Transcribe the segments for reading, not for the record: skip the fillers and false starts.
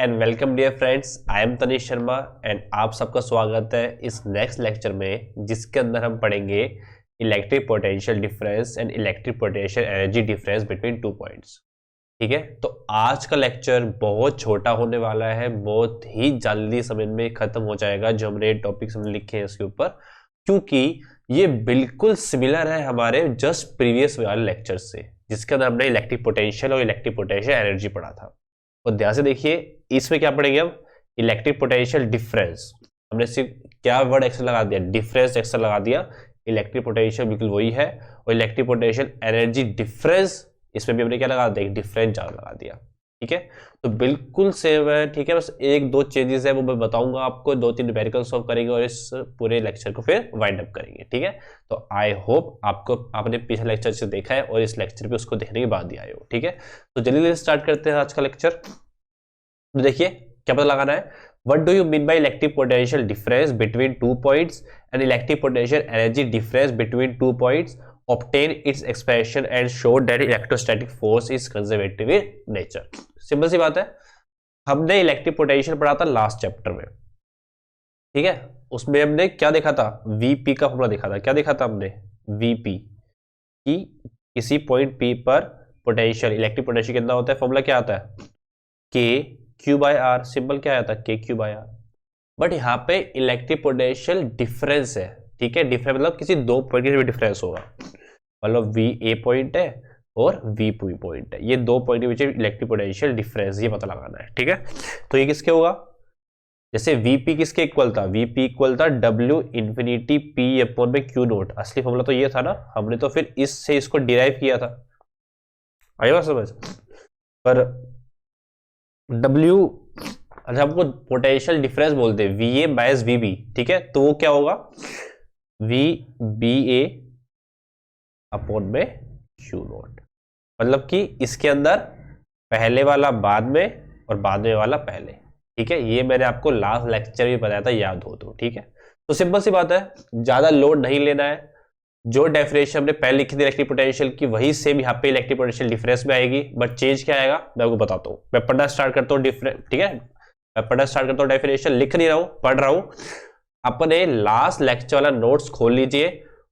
And welcome dear friends, I am Tanish Sharma and आप सबका स्वागत है इस नेक्स्ट लेक्चर में, जिसके अंदर हम पढ़ेंगे electric potential difference and electric potential energy difference between two points. ठीक है, तो आज का लेक्चर बहुत छोटा होने वाला है, बहुत ही जल्दी समय में खत्म हो जाएगा जो हमने टॉपिक्स हमने लिखे हैं इसके ऊपर, क्योंकि ये बिल्कुल सिमिलर है हमारे जस्ट प्रीवियस वाले लेक्चर से, जिसके अंदर हमने इलेक्ट्रिक पोटेंशियल और इलेक्ट्रिक पोटेंशियल एनर्जी पढ़ा था। और ध्यान से देखिए, इसमें क्या पढ़ेंगे हम? Electric potential difference. हमने सिर्फ क्या वर्ड एक्स्ट्रा लगा दिया? डिफरेंस एक्स्ट्रा लगा दिया। इलेक्ट्रिक पोटेंशियल बिल्कुल वही है, और इलेक्ट्रिक पोटेंशियल एनर्जी डिफरेंस, इसमें भी हमने क्या लगा दिया? डिफरेंस ज्यादा लगा दिया। ठीक है, तो बिल्कुल सेम है। ठीक है, बस एक दो चेंजेस है वो मैं बताऊंगा आपको, 2-3 न्यूमेरिकल सॉल्व करेंगे और इस पूरे लेक्चर को फिर वाइंड अप करेंगे। ठीक है, तो आई होप आपने पिछले लेक्चर से देखा है और इस लेक्चर पे उसको देखने के बाद ही आए हो। ठीक है, तो जल्दी स्टार्ट करते हैं आज का लेक्चर। तो देखिए क्या पता लगाना है, what do you mean by electric potential difference between two points and electric potential energy difference between two points, obtain its expression and show that electrostatic force is conservative in nature। Simple सी बात है, हमने electric potential पढ़ा था last chapter में। ठीक है, उसमें हमने क्या देखा था? वीपी का फॉर्मूला देखा था। क्या देखा था हमने? वीपी कि किसी पॉइंट पी पर पोटेंशियल, इलेक्ट्रिक पोटेंशियल कितना होता है? फॉर्मूला क्या आता है? K Q by are. Simple क्या आता है? K Q by are. But यहाँ पे इलेक्ट्रिक पोटेंशियल डिफरेंस है। ठीक है, डिफरेंस मतलब किसी दो पॉइंट के बीच डिफरेंस होगा, मतलब वी ए पॉइंट है और वी पी पॉइंट है, ये दो पॉइंट के बीच इलेक्ट्रिक पोटेंशियल डिफरेंस ये पता लगाना है। ठीक है, तो ये किसके होगा? जैसे वीपी किसके इक्वल था? वीपी इक्वल था डब्ल्यू इंफिनिटी पी अपॉन में क्यू नोट। असली फॉर्मूला तो ये था ना, हमने तो फिर इससे इसको डिराइव किया था। आई बात समझ? पर डब्ल्यू, अच्छा हमको पोटेंशियल डिफरेंस बोलते हैं V A bias V B. ठीक है, तो वो क्या होगा? वी बी ए अपॉन में क्यू नोट, मतलब कि इसके अंदर पहले वाला बाद में और बाद में वाला पहले। ठीक है, ये मैंने आपको लास्ट लेक्चर भी बताया था, याद हो तो। ठीक है, तो सिंपल सी बात है, ज्यादा लोड नहीं लेना है। जो डेफिनेशन हमने पहले लिखी थी इलेक्ट्रिक पोटेंशियल की, वही सेम यहाँ पे इलेक्ट्रिक पोटेंशियल डिफरेंस में आएगी। बट चेंज क्या आएगा मैं आपको बताता हूँ। मैं पढ़ना स्टार्ट करता हूँ डिफरेंस। ठीक है, मैं पढ़ना स्टार्ट करता हूँ, डेफिनेशन लिख नहीं रहा हूँ, पढ़ रहा हूँ। अपने लास्ट लेक्चर वाला नोट्स खोल लीजिए,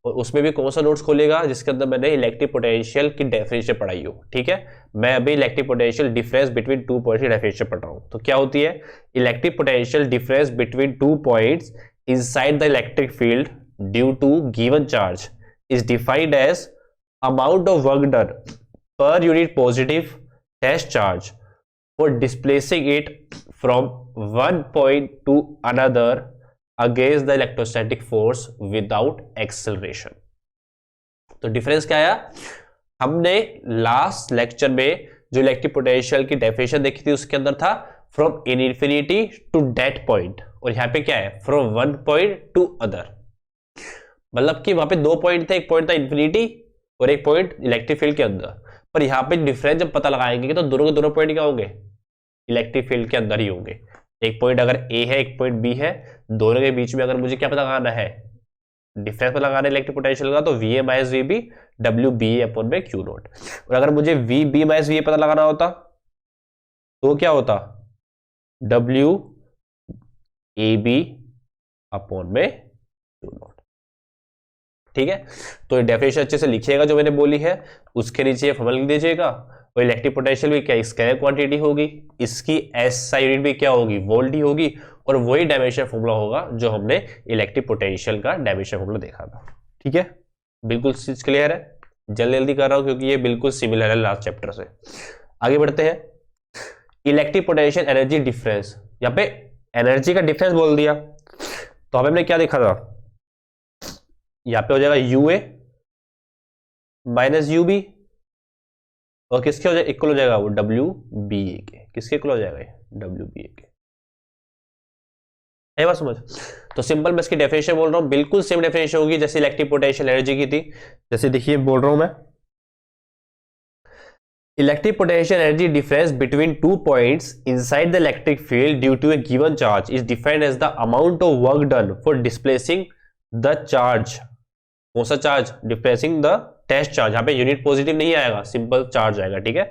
और उसमें भी कौन सा नोट्स खोलेगा? जिसके अंदर मैंने इलेक्ट्रिक पोटेंशियल की डेफिनेशन पढ़ाई हो। ठीक है, मैं अभी electric potential difference between two points की डेफिनेशन पढ़ रहा हूं। तो क्या होती है? Electric potential difference between two points inside the electric field due to given charge is defined as amount of work done per unit positive test charge for displacing it from one point to another against the electrostatic force without acceleration. तो difference क्या आया? हमने last lecture में जो electric potential की definition देखी थी, उसके अंदर था from in infinity to that point, और यहां पे क्या है? From one point to other. मतलब कि वहां पे दो पॉइंट थे, एक पॉइंट था इन्फिनिटी और एक पॉइंट इलेक्ट्रिक फील्ड के अंदर। पर यहां पे डिफरेंस जब पता लगाएंगे तो दोनों के दोनों पॉइंट क्या होंगे? इलेक्ट्रिक फील्ड के अंदर ही होंगे। एक पॉइंट अगर ए है, एक पॉइंट बी है, दोनों के बीच में अगर मुझे क्या पता लगाना है? डिफरेंस पता लगाना है इलेक्ट्रिक पोटेंशियल का, तो V A minus V B W B A upon में क्यू नोट। और अगर मुझे V B minus V A पता लगाना होता तो क्या होता? डब्ल्यू ए बी अपॉन में क्यू नोट। ठीक है, तो डेफिनेशन अच्छे से लिखिएगा जो मैंने बोली है, उसके नीचे फॉर्मूला लिख दीजिएगा। और इलेक्ट्रिक पोटेंशियल भी क्या? स्केलर क्वांटिटी होगी, इसकी एसआई यूनिट भी क्या होगी? वोल्ट ही होगी, और वही डायमेंशन फॉर्मूला होगा जो हमने इलेक्ट्रिक पोटेंशियल का डायमेंशन फॉर्मूला देखा था। ठीक है, बिल्कुल चीज क्लियर है? जल्दी जल्दी कर रहा हूं क्योंकि ये बिल्कुल सिमिलर है लास्ट चैप्टर से। आगे बढ़ते हैं। इलेक्ट्रिक पोटेंशियल एनर्जी डिफरेंस, यहाँ पे एनर्जी का डिफरेंस बोल दिया, तो हमने क्या देखा था? यहाँ पे हो जाएगा U A minus U B, और किसके हो जाएगा? इक्वल हो जाएगा वो डब्ल्यू बी ए के। किसके इक्वल हो जाएगा? डब्ल्यू बी ए के। है बात समझ? तो सिंपल मैं इसकी डेफिनेशन बोल रहा हूं, बिल्कुल सेम डेफिनेशन होगी जैसे इलेक्ट्रिक पोटेंशियल एनर्जी की थी। जैसे देखिए बोल रहा हूं मैं, electric potential energy difference between two points inside the electric field due to a given charge is defined as the amount of work done for displacing the charge. कौन सा charge? Displacing the test charge. यहाँ पे unit positive नहीं आएगा, simple charge आएगा। ठीक है,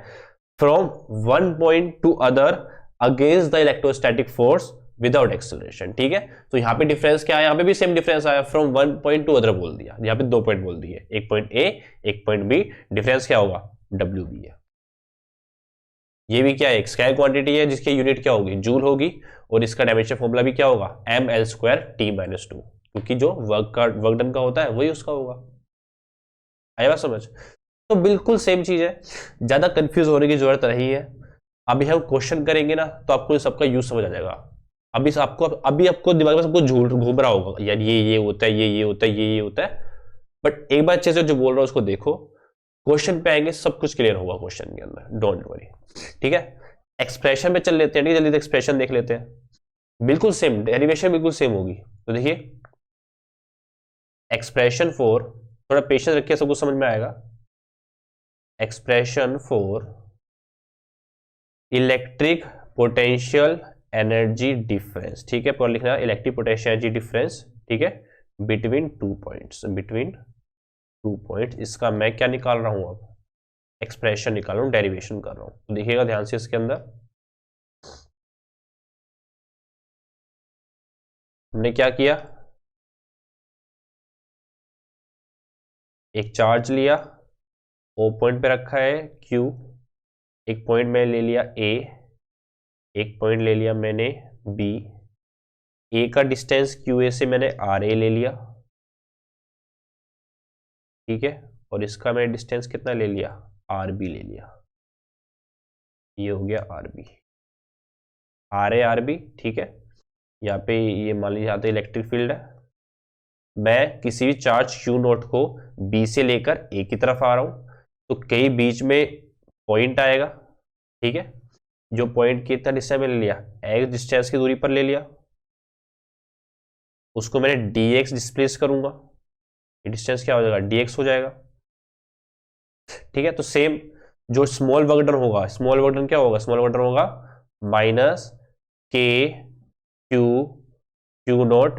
from one point to other against the electrostatic force without acceleration. ठीक है, तो यहाँ पे डिफरेंस क्या है, यहाँ पे भी सेम डिफरेंस आया, from one point to other बोल दिया, यहाँ पे 2 पॉइंट बोल दिए, एक पॉइंट ए एक पॉइंट बी, डिफरेंस क्या होगा, डब्ल्यू बी है। ये भी क्या है, एक स्केलर क्वांटिटी है जिसकी यूनिट क्या होगी, जूल होगी, और इसका डायमेंशन फॉर्मूला भी क्या होगा, M L square T minus two, क्योंकि जो वर्क डन का होता है वही उसका होगा। आया बात समझ? तो बिल्कुल सेम चीज है, ज्यादा कंफ्यूज होने की जरूरत नहीं है। अभी हम क्वेश्चन करेंगे ना तो आपको सबका यूज समझ आ जाएगा। अभी आपको दिमाग में सब कुछ घूम रहा होगा, यार ये होता है, ये होता है, ये होता है, बट एक बार अच्छे से जो बोल रहा हूं उसको देखो, क्वेश्चन पे आएंगे सब कुछ क्लियर होगा क्वेश्चन के अंदर, डोंट वरी। ठीक है, एक्सप्रेशन पे चल लेते हैं, जल्दी एक्सप्रेशन देख लेते हैं, बिल्कुल सेम डेरिवेशन बिल्कुल सेम होगी। तो देखिए एक्सप्रेशन फॉर, थोड़ा पेशेंस रखिए, सब कुछ समझ में आएगा। Expression for electric potential energy difference, ठीक है, पर लिखना इलेक्ट्रिक पोटेंशियल एनर्जी डिफरेंस, ठीक है, बिटवीन 2 पॉइंट्स, बिटवीन 2 पॉइंट्स, इसका मैं क्या निकाल रहा हूं, अब एक्सप्रेशन निकाल रहा हूं, डेरिवेशन कर रहा हूं। तो देखिएगा ध्यान से, इसके अंदर हमने क्या किया, एक चार्ज लिया, ओ पॉइंट पे रखा है क्यू, एक पॉइंट में ले लिया ए, एक पॉइंट ले लिया मैंने बी, ए का डिस्टेंस क्यू ए से मैंने आर ए ले लिया, ठीक है, और इसका मैंने डिस्टेंस कितना ले लिया, आर बी ले लिया, ये हो गया R B, R A R B, ठीक है। यहाँ पे ये मान लीजिए यहाँ पे इलेक्ट्रिक फील्ड है, मैं किसी भी चार्ज क्यू नोट को बी से लेकर ए की तरफ आ रहा हूं, तो कई बीच में पॉइंट आएगा, ठीक है, जो पॉइंट कितना डिस्टेंस में ले लिया, एक्स डिस्टेंस की दूरी पर ले लिया, उसको मैंने डी एक्स डिस्प्लेस करूंगा, ये डिस्टेंस क्या हो जाएगा, डी एक्स हो जाएगा। ठीक है, तो सेम जो स्मॉल वर्क डन होगा, स्मॉल वर्क डन क्या होगा, स्मॉल वर्क डन होगा माइनस के क्यू क्यू नोट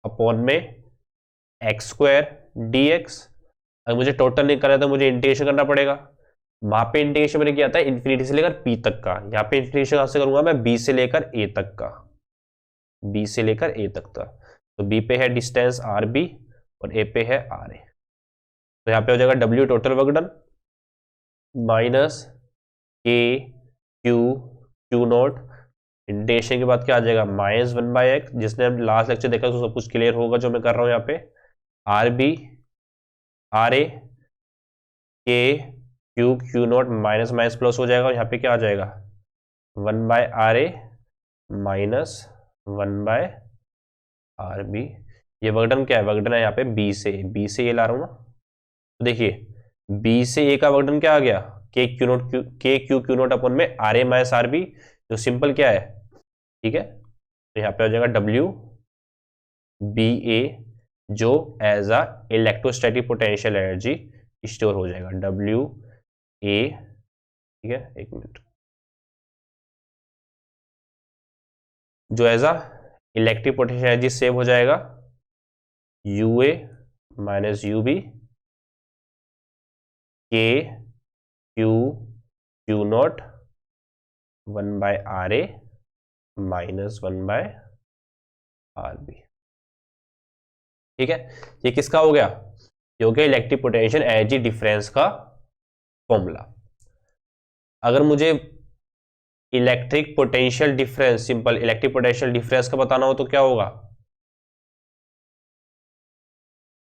अपॉन में एक्स स्क्वायर डी एक्स। अगर मुझे टोटल निकालना है तो मुझे इंटीग्रेशन करना पड़ेगा, वहां पे इंटीग्रेशन मैंने किया था इन्फिनिटी से लेकर पी तक का, यहाँ पे इंटीग्रेशन कहां से करूंगा मैं, बी से लेकर ए तक का, बी से लेकर ए तक का। तो बी पे है डिस्टेंस आर बी और ए पे है आर ए, तो यहाँ पे हो जाएगा W total work done minus के क्यू क्यू नोट, इंटीग्रेशन के बाद क्या आ जाएगा, माइनस 1/x, जिसने हम लास्ट लेक्चर देखा तो सब कुछ क्लियर होगा जो मैं कर रहा हूँ यहाँ पे, आर बी आर ए के q Q note minus minus plus हो जाएगा, यहाँ पे क्या आ जाएगा 1/RA माइनस 1/RB। ये वर्कडन क्या है, वर्कडन है यहाँ पे बी से ये ला रहा हूँ ना, तो देखिए बी से ए का वर्कडन क्या आ गया, के क्यू क्यू नोट अपन में R A minus R B, जो सिंपल क्या है, ठीक है, तो यहाँ पे हो जाएगा डब्ल्यू बी ए, जो as a electrostatic potential energy store हो जाएगा, डब्ल्यू ए, ठीक है, एक मिनट, जो as a electric potential energy save हो जाएगा U A minus U B k q q naught 1/RA minus 1/RB। ठीक है, ये किसका हो गया, ये हो गया इलेक्ट्रिक पोटेंशियल एनर्जी डिफरेंस का फॉर्मूला। अगर मुझे electric potential difference, simple electric potential difference का बताना हो तो क्या होगा,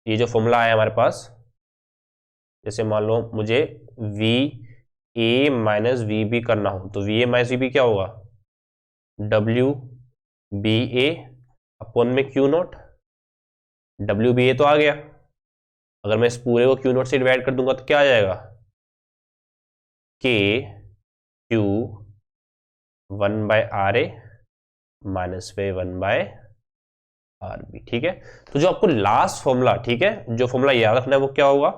ये जो फॉर्मूला आया हमारे पास, जैसे मान लो मुझे V A minus V B करना हो तो V A minus V B क्या होगा, डब्ल्यू बी ए अपॉन में Q naught, W B A तो आ गया, अगर मैं इस पूरे को क्यू नोट से डिवाइड कर दूंगा तो क्या आ जाएगा, के क्यू 1/RA माइनस वे 1/RB। ठीक है, तो जो आपको लास्ट फॉर्मूला, ठीक है, जो फॉर्मूला याद रखना है वो क्या होगा,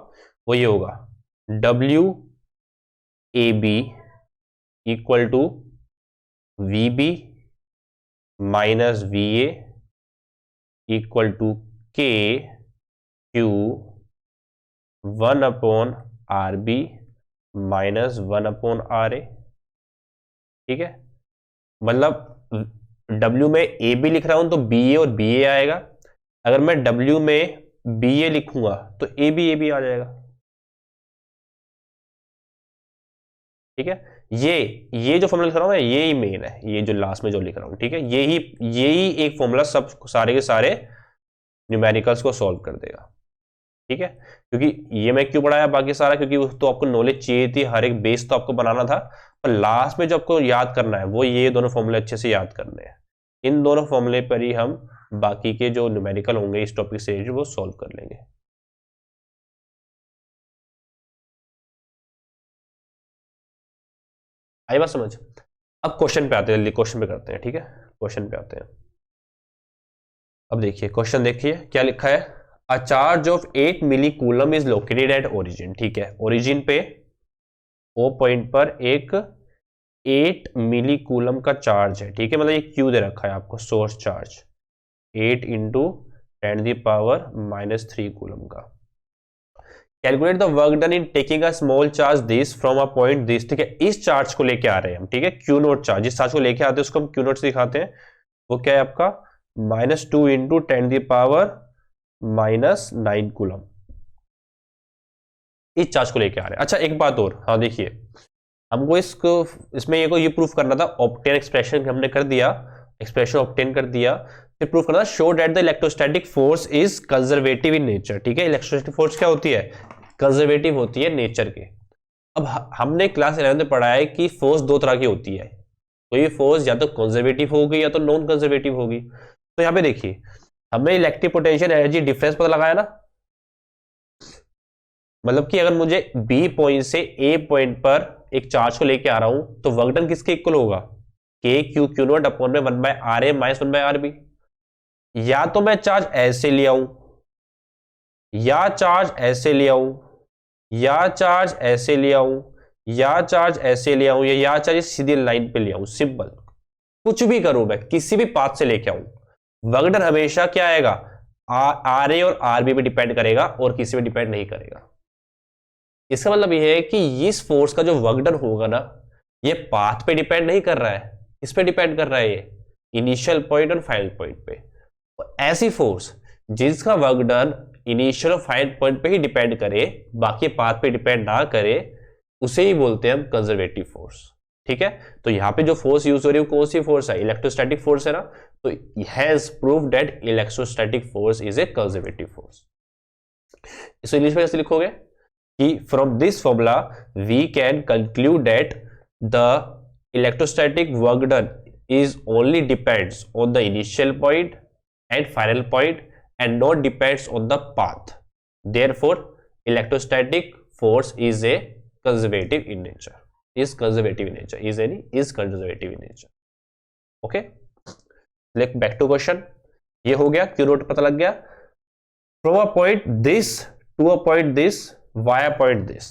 वो ये होगा W A B equal to V B minus V A equal to K Q 1/RB minus 1/RA। ठीक है, मतलब W में ए बी लिख रहा हूं तो बी ए और बी ए आएगा। अगर मैं W में बी ए लिखूंगा तो ए बी आ जाएगा। ठीक है, ये जो फॉर्मूला लिख रहा हूं मैं, ये ही मेन है, ये जो लास्ट में जो लिख रहा हूं, ठीक है, यही एक फॉर्मूला सब सारे के सारे न्यूमेरिकल्स को सॉल्व कर देगा। ठीक है, क्योंकि ये मैं क्यों पढ़ाया बाकी सारा, क्योंकि तो आपको नॉलेज चाहिए थी, हर एक बेस तो आपको बनाना था, पर लास्ट में जो आपको याद करना है वो ये दोनों फॉर्मूले अच्छे से याद करने हैं। इन दोनों फॉर्मूले पर ही हम बाकी के जो न्यूमेरिकल होंगे इस टॉपिक से वो सॉल्व कर लेंगे। आई बात समझ? अब क्वेश्चन पे आते हैं, जल्दी क्वेश्चन पे करते हैं। ठीक है, क्वेश्चन पे आते हैं। अब देखिए क्वेश्चन, देखिए क्या लिखा है। A charge of 8 milli coulomb is located at origin. ठीक है, ओरिजिन पे ओ पॉइंट पर एक 8 मिली कूलम का चार्ज है। ठीक है, मतलब ये क्यू दे रखा है आपको, सोर्स चार्ज 8 इंटू 10⁻³ कूलम का। Calculate the work done in taking a small charge this from a point this. ठीक है, इस चार्ज को लेके आ रहे हैं हम। ठीक है, क्यू नोट चार्ज, जिस चार्ज को लेके आते हैं उसको हम क्यू नोट से दिखाते हैं। वो क्या है आपका, -2 इंटू 10⁻⁹ कूलम। इस चार्ज को लेके आ रहे हैं। अच्छा एक बात और, हाँ देखिए, हमको इसमें ये प्रूफ करना था। ऑब्टेन एक्सप्रेशन हमने कर दिया, एक्सप्रेशन ऑब्टेन कर दिया, फिर प्रूफ करना show that the electrostatic force is conservative in nature. ठीक है, इलेक्ट्रोस्टैटिक फोर्स क्या होती है, कंजर्वेटिव होती है नेचर के। अब हमने क्लास 11 में पढ़ा है कि फोर्स दो तरह की होती है, तो ये फोर्स या तो कंजर्वेटिव होगी या तो नॉन कंजर्वेटिव होगी। तो यहाँ पे देखिए, हमें इलेक्ट्रिक पोटेंशियल एनर्जी डिफरेंस पता लगाया ना, मतलब कि अगर मुझे बी पॉइंट से ए पॉइंट पर एक चार्ज को लेके आ रहा हूं तो वर्क डन किसके इक्वल होगा, के क्यू नॉट अपॉन में 1/r - 1/rb। या तो मैं चार्ज ऐसे ले आऊं, या चार्ज ऐसे ले आऊं, या चार्ज ऐसे ले आऊं, या चार्ज ऐसे ले आऊं, या चार्ज सीधी लाइन पे ले आऊं। सिंपल, कुछ भी करूं मैं, किसी भी पाथ से लेके आऊं, वर्क डन हमेशा क्या आएगा, आर ए और आर बी पे डिपेंड करेगा और किसी पे डिपेंड नहीं करेगा। इसका मतलब यह है कि इस फोर्स का जो वर्क डन होगा ना, ये पाथ पे डिपेंड नहीं कर रहा है, इस पे डिपेंड कर रहा है, ये इनिशियल पॉइंट और फाइनल पॉइंट पे। और ऐसी फोर्स जिसका वर्क डन इनिशियल और फाइनल पॉइंट पे ही डिपेंड करे, बाकी पाथ पे डिपेंड ना करे, उसे ही बोलते हैं हम कंजर्वेटिव फोर्स। ठीक है, तो यहां पे जो फोर्स यूज हो रही है कौन सी फोर्स है, इलेक्ट्रोस्टैटिक फोर्स है ना, तो has proved that electrostatic force is a conservative force. इसको इंग्लिश में कैसे लिखोगे कि from this formula we can conclude that the electrostatic work done is only depends on the initial point and final point and not depends on the path. Therefore, electrostatic force is a conservative in nature. Is conservative in nature. Is conservative in nature. Okay. Like back to question. ये हो गया, Q note पता लग गया। From a point this to a point this via point this.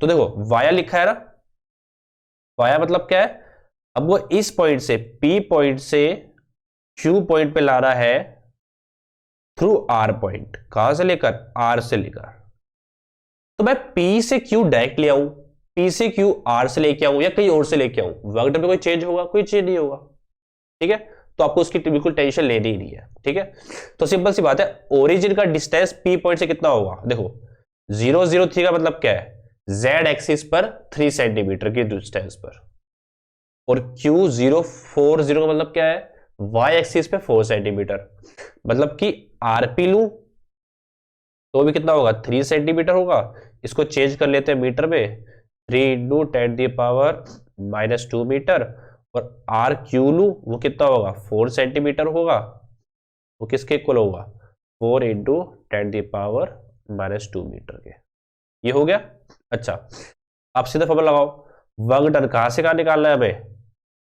तो देखो via लिखा है ना, वाया मतलब क्या है, अब वो इस पॉइंट से P पॉइंट से Q पॉइंट पे ला रहा है थ्रू R पॉइंट। कहां से लेकर, R से लेकर। तो मैं P से Q डायरेक्ट ले आऊं, P से Q R से लेके आऊं या कहीं और से लेके आऊं, वर्क डन में कोई चेंज होगा, कोई चेंज नहीं होगा। ठीक है, तो आपको उसकी बिल्कुल टेंशन लेनी ही नहीं है। ठीक है, तो सिंपल सी बात है, ओरिजिन का डिस्टेंस P पॉइंट से कितना होगा, देखो 003 का मतलब क्या है, z एक्सिस पर 3 सेंटीमीटर की डिस्टेंस पर, और Q040 का मतलब क्या है, y एक्सिस पे 4 सेंटीमीटर। मतलब कि rp लूं तो भी कितना होगा, 3 सेंटीमीटर होगा। इसको चेंज कर लेते हैं मीटर में, 3 इंटू 10⁻⁻² मीटर, और आर क्यू लू वो कितना होगा, 4 सेंटीमीटर होगा। वो किसके इक्वल होगा, 4 इंटू 10⁻⁻² मीटर के। ये हो गया। अच्छा आप सीधा फॉर्मूला लगाओ, वर्क डन कहां से कहां निकालना है हमें,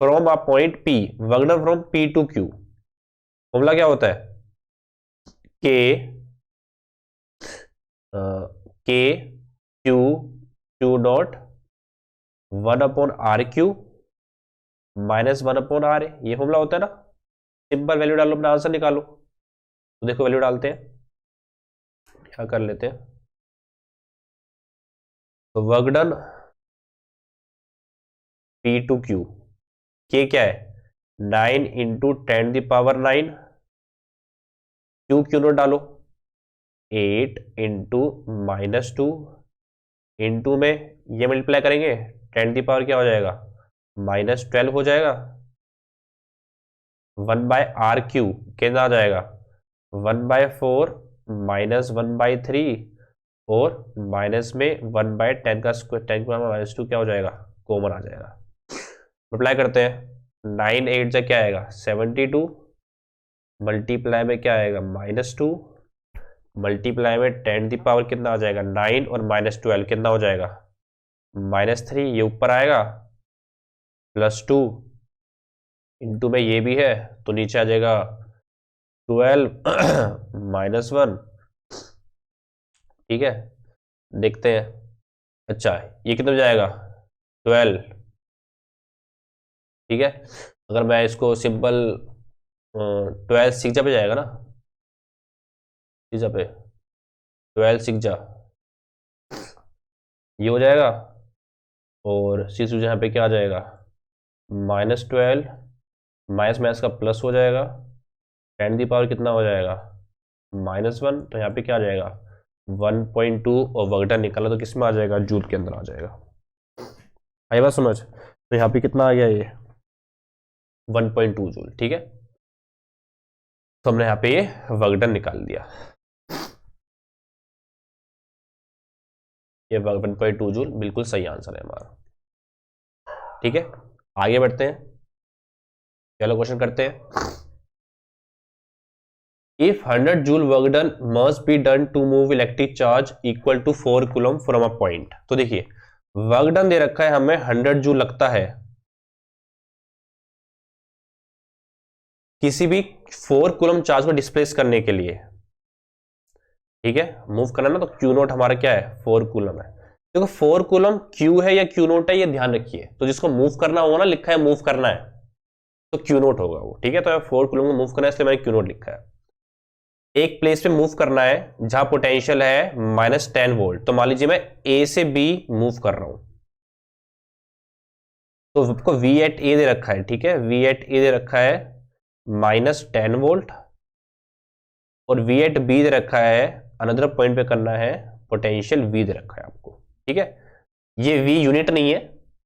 from a point P, work done from P to Q। Formula क्या होता है, K Q not 1/RQ -1/RA, ये फॉर्मूला होता है ना। सिंपल वैल्यू डालो, अपना आंसर निकालो। तो देखो वैल्यू डालते हैं, क्या कर लेते हैं, तो work done P to Q, K क्या है 9 इंटू 10⁻9, क्यू नोट डालो, 8 इंटू -2 इंटू में ये मल्टीप्लाई करेंगे, 10 की पावर क्या हो जाएगा, -12 हो जाएगा, 1/r³ कितना आ जाएगा, 1/4 -1/3 और माइनस में 1/10 का स्क्वायर, 10 -2 क्या हो जाएगा, कॉमन आ जाएगा। मल्टीप्लाई करते हैं, 9 8 से क्या आएगा 72, मल्टीप्लाई में क्या आएगा -2, मल्टीप्लाई में 10 की पावर कितना आ जाएगा 9 और -12 कितना हो जाएगा -3, ये ऊपर आएगा, +2 इंटू में ये भी है तो नीचे आ जाएगा 12 -1। ठीक है, देखते हैं। अच्छा ये कितना हो जाएगा 12। ठीक है, अगर मैं इसको सिंपल 12 6 पे जाएगा ना, 6 पे 12 6 ये हो जाएगा, और 6 यहाँ पे क्या आ जाएगा -12, माइनस का प्लस हो जाएगा, 10 की पावर कितना हो जाएगा -1, तो यहाँ पे क्या आ जाएगा 1.2, और वर्कडन निकाला तो किस में आ जाएगा, जूल के अंदर आ जाएगा। आई बात समझ, तो यहाँ पे कितना आ गया ये 1.2 जूल। ठीक है, तो हमने यहाँ पे ये वर्कडन निकाल दिया, ये 1.2 जूल बिल्कुल सही आंसर है हमारा। ठीक है, आगे बढ़ते हैं, चलो क्वेश्चन करते हैं। If 100 joule work done must be done to move electric charge equal to 4 coulomb from a point। तो देखिए वर्क डन दे रखा है हमें 100 जूल लगता है किसी भी 4 कूलम चार्ज को डिस्प्लेस करने के लिए। ठीक है, मूव करना ना, तो क्यू नोट हमारा क्या है 4 कूलम है। देखो 4 कूलम क्यू है या क्यू नोट है ये ध्यान रखिए, तो जिसको मूव करना होगा ना, लिखा है मूव करना है तो क्यू नोट होगा वो। ठीक है, तो 4 कूलम को मूव करना है इसलिए मैंने क्यू नोट लिखा है। एक प्लेस पे मूव करना है जहां पोटेंशियल है -10 वोल्ट, तो मान लीजिए मैं ए से बी मूव कर रहा हूं, तो आपको V@A दे रखा है। ठीक है, V@A दे रखा है -10 वोल्ट, और V@B दे रखा है अनदर पॉइंट पे करना है पोटेंशियल V दे रखा है आपको। ठीक है, ये V यूनिट नहीं है।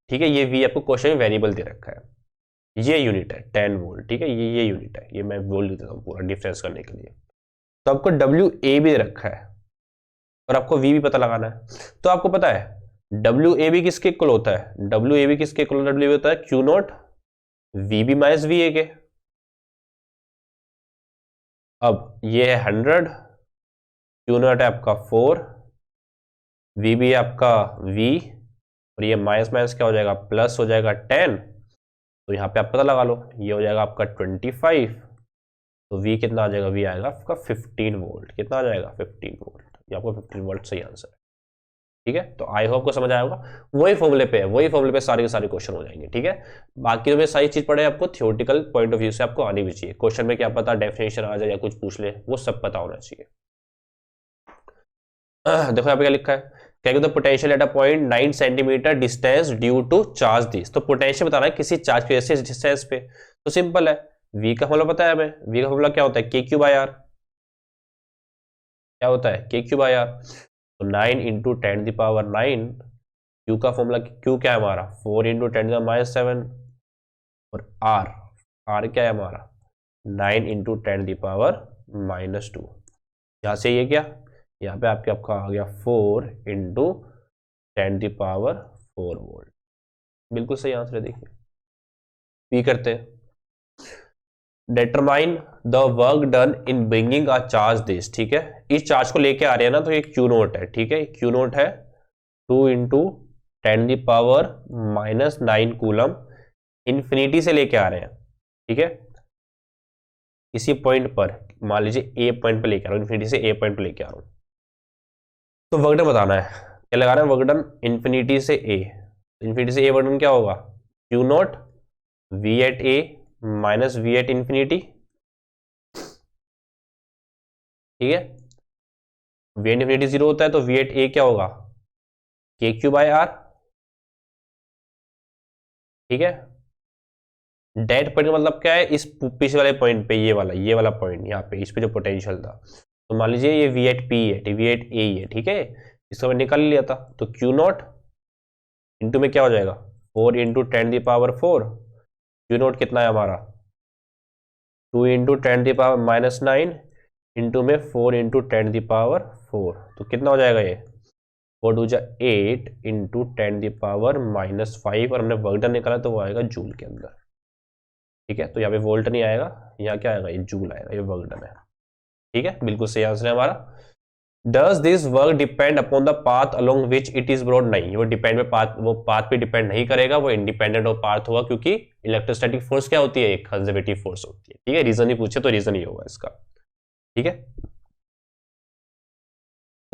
ठीक है, ये V आपको क्वेश्चन में वेरिएबल दे रखा है, ये यूनिट है 10 वोल्ट। ठीक है, ये यूनिट है, ये मैं बोल देता हूँ पूरा डिफरेंस करने के लिए। तो आपको WA भी दे रखा है और आपको V भी पता लगाना है। तो आपको पता है WAB किसके इक्वल होता है, WAB किसके इक्वल WAB होता है Q note VB minus VA के। अब ये है 100, Q नोट है आपका 4, VB है आपका V, और ये माइनस माइनस क्या हो जाएगा प्लस हो जाएगा 10, तो यहाँ पे आप पता लगा लो, ये हो जाएगा आपका 25, तो V कितना आ जाएगा, V आएगा आपका 15 वोल्ट। कितना आ जाएगा 15 वोल्ट, ये आपको 15 वोल्ट सही आंसर है। ठीक है, तो आई होप को समझ आया होगा। वही फॉर्मूले पे सारे के सारे क्वेश्चन हो जाएंगे। ठीक है, बाकी तो मैं सारी चीज पढ़े आपको थियोरेटिकल पॉइंट ऑफ व्यू से आपको आनी भी चाहिए। क्वेश्चन में क्या पता डेफिनेशन आ जाए या कुछ पूछ ले, वो सब पता होना चाहिए। देखो यहाँ पे क्या लिखा है, क्या potential at a point 9 centimetre distance due to charge this. तो पोटेंशियल बता रहा है किसी चार्ज की वजह से डिस्टेंस पे, तो सिंपल है, V का फॉर्मूला पता है हमें, V का फॉर्मूला क्या होता है KQ/R, क्या होता है KQ/R। तो 9 इंटू 10⁻9, Q का फॉर्मूला, Q क्या है हमारा 4 इंटू 10⁻7, और R क्या है हमारा 9 इंटू 10⁻2। यहाँ से ये क्या, यहाँ पे आपका आ गया 4 इंटू 10⁻4 वोल्ट। बिल्कुल सही आंसर है। देखिए पी करते हैं, determine the work done in bringing a charge this. ठीक है, इस चार्ज को लेके आ रहे हैं ना, तो ये क्यू नोट है। ठीक है, क्यू नोट है 2 इंटू 10⁻⁻9 कूलम, इंफिनिटी से लेके आ रहे हैं। ठीक है, इसी पॉइंट पर मान लीजिए ए पॉइंट पर लेके आ रहा हूँ, इंफिनिटी से ए पॉइंट पर लेके आ रहा हूँ, तो वर्क डन बताना है। क्या लगा रहे हैं, वर्क डन इन्फिनिटी से ए, इन्फिनिटी से ए वर्क डन क्या होगा Q note V@A minus V@ infinity. ठीक है, V@ इंफिनिटी 0 होता है, तो V@A क्या होगा KQ/R। ठीक है, डेड पॉइंट का मतलब क्या है, इस पीछे वाले पॉइंट पे, ये वाला पॉइंट यहाँ पे, इस पे जो पोटेंशियल था, तो मान लीजिए ये वी एट पी है, वी एट ए है, ठीक है, इसको मैं निकाल लिया था, तो क्यू नॉट इंटू में क्या हो जाएगा, 4 इंटू 10⁴, क्यू नॉट कितना है हमारा, 2 इंटू 10⁻⁹ इंटू में 4 इंटू 10⁴, तो कितना हो जाएगा ये, 4 2 जा 8 इंटू 10⁻⁻5, और हमने वर्क डन निकाला तो वो आएगा जूल के अंदर, ठीक है। तो यहाँ पे वोल्ट नहीं आएगा, यहाँ क्या आएगा, ये जूल आएगा, ये वर्क डन है, ठीक है, बिल्कुल सही आंसर है हमारा। Does this work depend upon the path along which it is broad, नहीं, वो डिपेंड पे पाथ, वो पाथ पे डिपेंड नहीं करेगा, वो इंडिपेंडेंट ऑफ पाथ होगा, क्योंकि इलेक्ट्रोस्टैटिक फोर्स क्या होती है, एक कंजर्वेटिव फोर्स होती है, ठीक है। रीजन ही पूछे तो रीजन ही होगा इसका, ठीक है।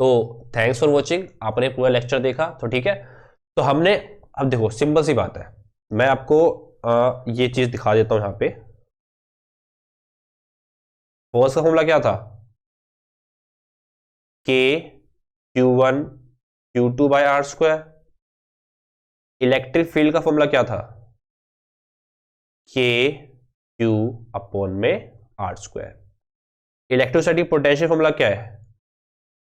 तो थैंक्स फॉर वॉचिंग, आपने पूरा लेक्चर देखा तो ठीक है। तो हमने, अब देखो सिंपल सी बात है, मैं आपको ये चीज दिखा देता हूं, यहाँ पे फोर्स का फॉर्मूला क्या था, K Q1 Q2 by R square. Electric field का फॉर्मूला क्या था, के क्यू अपॉन में R square. Electrostatic potential formula क्या है,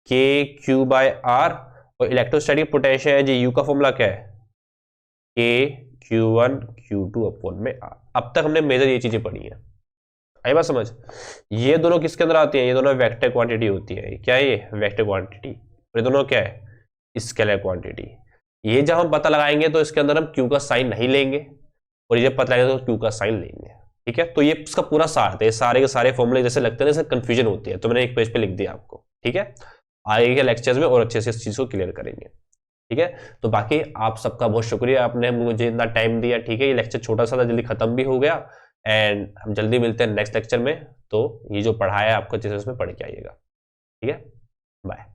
के क्यू बाय आर, और इलेक्ट्रोस्टैटिक पोटेंशियल है जी यू का फॉर्मूला क्या है, के Q1 Q2 अपॉन में आर। अब तक हमने मेजर ये चीजें पढ़ी है, आई बात समझ। ये दोनों किसके अंदर आती हैं, ये दोनों वेक्टर क्वांटिटी होती है, क्या है ये वेक्टर क्वांटिटी, और ये दोनों क्या है, स्केलर क्वांटिटी। ये जब हम पता लगाएंगे तो इसके अंदर हम क्यू का साइन नहीं लेंगे, और ये पता लगाएंगे तो क्यू का साइन लेंगे, ठीक है। तो ये इसका पूरा सार है, सारे के सारे फॉर्मूले जैसे लगते हैं, जैसे कंफ्यूजन होती है, तो मैंने एक पेज पे लिख दिया आपको, ठीक है। आगे के लेक्चर्स में और अच्छे से इस चीज को क्लियर करेंगे, ठीक है। तो बाकी आप सबका बहुत शुक्रिया, आपने मुझे इतना टाइम दिया, ठीक है। ये लेक्चर छोटा सा था, जल्दी खत्म भी हो गया, एंड हम जल्दी मिलते हैं नेक्स्ट लेक्चर में। तो ये जो पढ़ाया आपको अच्छे से उसमें पढ़ के आइएगा, ठीक है, बाय।